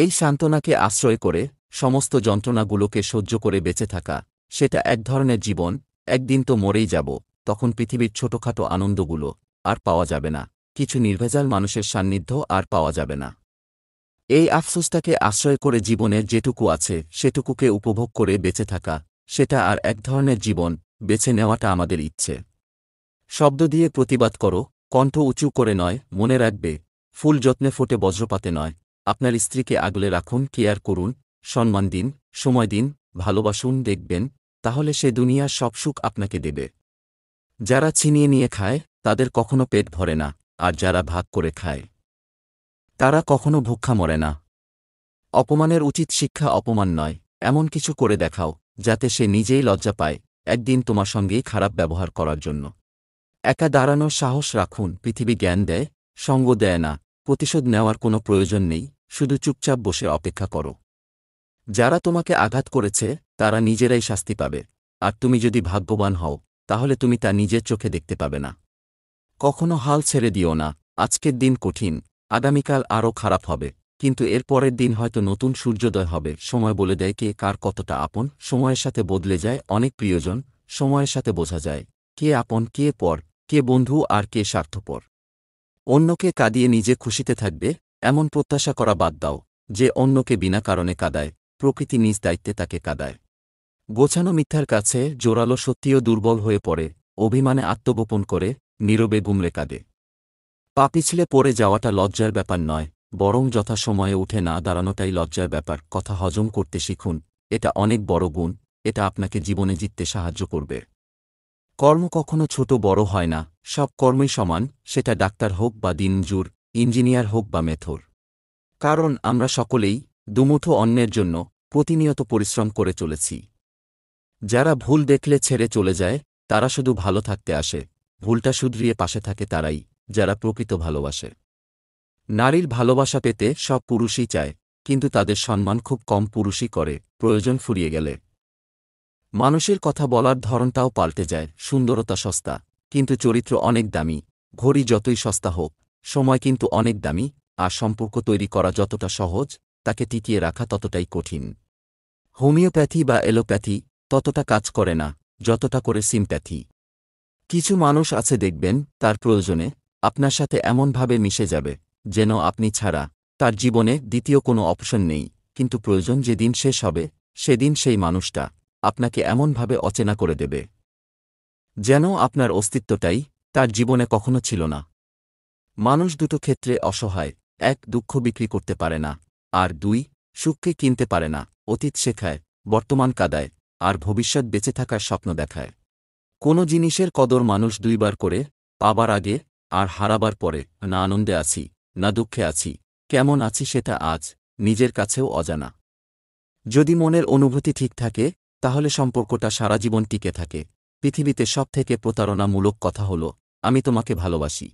এই সান্ত্বনাকে আশ্রয় করে সমস্ত যন্ত্রণাগুলোকে সহ্য করে বেঁচে থাকা, সেটা এক ধরনের জীবন। একদিন তো মরেই যাব, তখন পৃথিবীর ছোটখাটো আনন্দগুলো আর পাওয়া যাবে না, কিছু নির্ভেজাল মানুষের সান্নিধ্য আর পাওয়া যাবে না। এই আফসোসটাকে আশ্রয় করে জীবনের যেটুকু আছে সেটুকুকে উপভোগ করে বেঁচে থাকা, সেটা আর এক ধরনের জীবন। বেছে নেওয়াটা আমাদের ইচ্ছে। শব্দ দিয়ে প্রতিবাদ করো, কণ্ঠ উঁচু করে নয়। মনে রাখবে, ফুল যত্নে ফোটে বজ্রপাতে নয়। আপনার স্ত্রীকে আগলে রাখুন, কেয়ার করুন, সম্মান দিন, সময় দিন, ভালোবাসুন। দেখবেন, তাহলে সে দুনিয়ার সব সুখ আপনাকে দেবে। যারা ছিনিয়ে নিয়ে খায় তাদের কখনো পেট ভরে না, আর যারা ভাগ করে খায় তারা কখনো ভুক্ষা মরে না। অপমানের উচিত শিক্ষা অপমান নয়, এমন কিছু করে দেখাও যাতে সে নিজেই লজ্জা পায় একদিন তোমার সঙ্গেই খারাপ ব্যবহার করার জন্য। একা দাঁড়ানোর সাহস রাখুন। পৃথিবী জ্ঞান দেয়, সঙ্গ দেয় না। প্রতিশোধ নেওয়ার কোনো প্রয়োজন নেই, শুধু চুপচাপ বসে অপেক্ষা করো। যারা তোমাকে আঘাত করেছে তারা নিজেরাই শাস্তি পাবে, আর তুমি যদি ভাগ্যবান হও তাহলে তুমি তা নিজের চোখে দেখতে পাবে না। কখনো হাল ছেড়ে দিও না। আজকের দিন কঠিন, আগামীকাল আরও খারাপ হবে, কিন্তু এর পরের দিন হয়তো নতুন সূর্যোদয় হবে। সময় বলে দেয় কে কার কতটা আপন। সময়ের সাথে বদলে যায় অনেক প্রিয়জন। সময়ের সাথে বোঝা যায় কে আপন, কে পর, কে বন্ধু আর কে স্বার্থপর। অন্যকে কাঁদিয়ে নিজে খুশিতে থাকবে এমন প্রত্যাশা করা বাদ দাও। যে অন্যকে বিনা কারণে কাঁদায়, প্রকৃতি নিজ দায়িত্বে তাকে কাঁদায়। গোছানো মিথ্যার কাছে জোরালো সত্যিও দুর্বল হয়ে পড়ে। অভিমানে আত্মগোপন করে নীরবে গুমরে কাঁদে। পা পিছলে পড়ে যাওয়াটা লজ্জার ব্যাপার নয়, বরং যথাসময়ে উঠে না দাঁড়ানোটাই লজ্জার ব্যাপার। কথা হজম করতে শিখুন, এটা অনেক বড় গুণ। এটা আপনাকে জীবনে জিততে সাহায্য করবে। কর্ম কখনো ছোট বড় হয় না, সব কর্মই সমান, সেটা ডাক্তার হোক বা দিনমজুর, ইঞ্জিনিয়ার হোক বা মেথর। কারণ আমরা সকলেই দুমুঠো অন্যের জন্য প্রতিনিয়ত পরিশ্রম করে চলেছি। যারা ভুল দেখলে ছেড়ে চলে যায় তারা শুধু ভালো থাকতে আসে, ভুলটা শুধরিয়ে পাশে থাকে তারাই যারা প্রকৃত ভালোবাসে। নারীর ভালোবাসা পেতে সব পুরুষই চায়, কিন্তু তাদের সম্মান খুব কম পুরুষই করে প্রয়োজন ফুরিয়ে গেলে। মানুষের কথা বলার ধরনটাও পাল্টে যায়। সুন্দরতা সস্তা, কিন্তু চরিত্র অনেক দামি। ঘড়ি যতই সস্তা হোক, সময় কিন্তু অনেক দামি। আর সম্পর্ক তৈরি করা যতটা সহজ, তাকে টিকিয়ে রাখা ততটাই কঠিন। হোমিওপ্যাথি বা এলোপ্যাথি ততটা কাজ করে না যতটা করে সিম্প্যাথি। কিছু মানুষ আছে দেখবেন, তার প্রয়োজনে আপনার সাথে এমনভাবে মিশে যাবে যেন আপনি ছাড়া তার জীবনে দ্বিতীয় কোনো অপশন নেই। কিন্তু প্রয়োজন যেদিন শেষ হবে সেদিন সেই মানুষটা আপনাকে এমনভাবে অচেনা করে দেবে যেন আপনার অস্তিত্বটাই তার জীবনে কখনো ছিল না। মানুষ দুটো ক্ষেত্রে অসহায়। এক, দুঃখ বিক্রি করতে পারে না, আর দুই, সুখকে কিনতে পারে না। অতীত শেখায়, বর্তমান কাঁদায়, আর ভবিষ্যৎ বেঁচে থাকার স্বপ্ন দেখায়। কোনো জিনিসের কদর মানুষ দুইবার করে, পাবার আগে আর হারাবার পরে। না আনন্দে আছি, না দুঃখে আছি, কেমন আছি সেটা আজ নিজের কাছেও অজানা। যদি মনের অনুভূতি ঠিক থাকে তাহলে সম্পর্কটা সারা জীবন টিকে থাকে। পৃথিবীতে সবথেকে প্রতারণামূলক কথা হল আমি তোমাকে ভালোবাসি।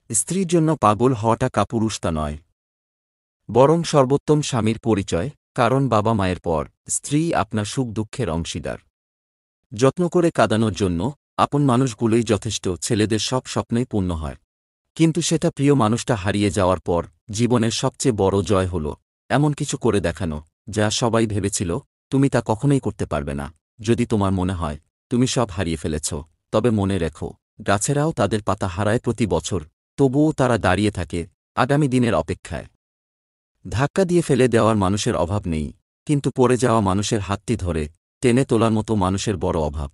স্ত্রীর জন্য পাগল হওয়াটা কাপুরুষতা নয়, বরং সর্বোত্তম স্বামীর পরিচয়। কারণ বাবা মায়ের পর স্ত্রী আপনার সুখ দুঃখের অংশীদার। যত্ন করে কাঁদানোর জন্য আপন মানুষগুলোই যথেষ্ট। ছেলেদের সব স্বপ্নই পূর্ণ হয়, কিন্তু সেটা প্রিয় মানুষটা হারিয়ে যাওয়ার পর জীবনের সবচেয়ে বড় জয় হল এমন কিছু করে দেখানো যা সবাই ভেবেছিল তুমি তা কখনোই করতে পারবে না। যদি তোমার মনে হয় তুমি সব হারিয়ে ফেলেছ, তবে মনে রেখো, গাছেরাও তাদের পাতা হারায় প্রতি বছর, তবুও তারা দাঁড়িয়ে থাকে আগামী দিনের অপেক্ষায়। ধাক্কা দিয়ে ফেলে দেওয়ার মানুষের অভাব নেই, কিন্তু পড়ে যাওয়া মানুষের হাতটি ধরে টেনে তোলার মতো মানুষের বড় অভাব।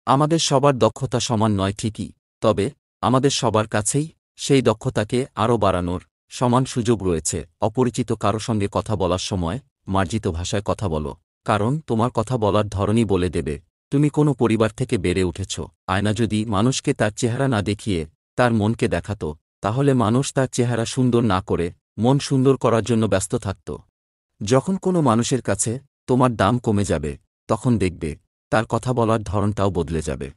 আমাদের সবার দক্ষতা সমান নয় ঠিকই, তবে আমাদের সবার কাছেই সেই দক্ষতাকে আরও বাড়ানোর সমান সুযোগ রয়েছে। অপরিচিত কারো সঙ্গে কথা বলার সময় মার্জিত ভাষায় কথা বলো, কারণ তোমার কথা বলার ধরনই বলে দেবে তুমি কোনো পরিবার থেকে বেড়ে উঠেছ। আয়না যদি মানুষকে তার চেহারা না দেখিয়ে তার মনকে দেখাত, তাহলে মানুষ তার চেহারা সুন্দর না করে মন সুন্দর করার জন্য ব্যস্ত থাকত। যখন কোনো মানুষের কাছে তোমার দাম কমে যাবে, তখন দেখবে তার কথা বলার ধরনটাও বদলে যাবে।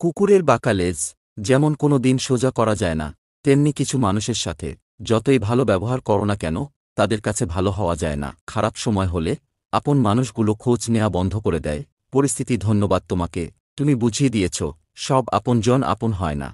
কুকুরের বাঁকা লেজ যেমন কোনো দিন সোজা করা যায় না, তেমনি কিছু মানুষের সাথে যতই ভালো ব্যবহার করো না কেন তাদের কাছে ভালো হওয়া যায় না। খারাপ সময় হলে আপন মানুষগুলো খোঁজ নেওয়া বন্ধ করে দেয়। পরিস্থিতি ধন্যবাদ তোমাকে, তুমি বুঝিয়ে দিয়েছ সব আপনজন আপন হয় না।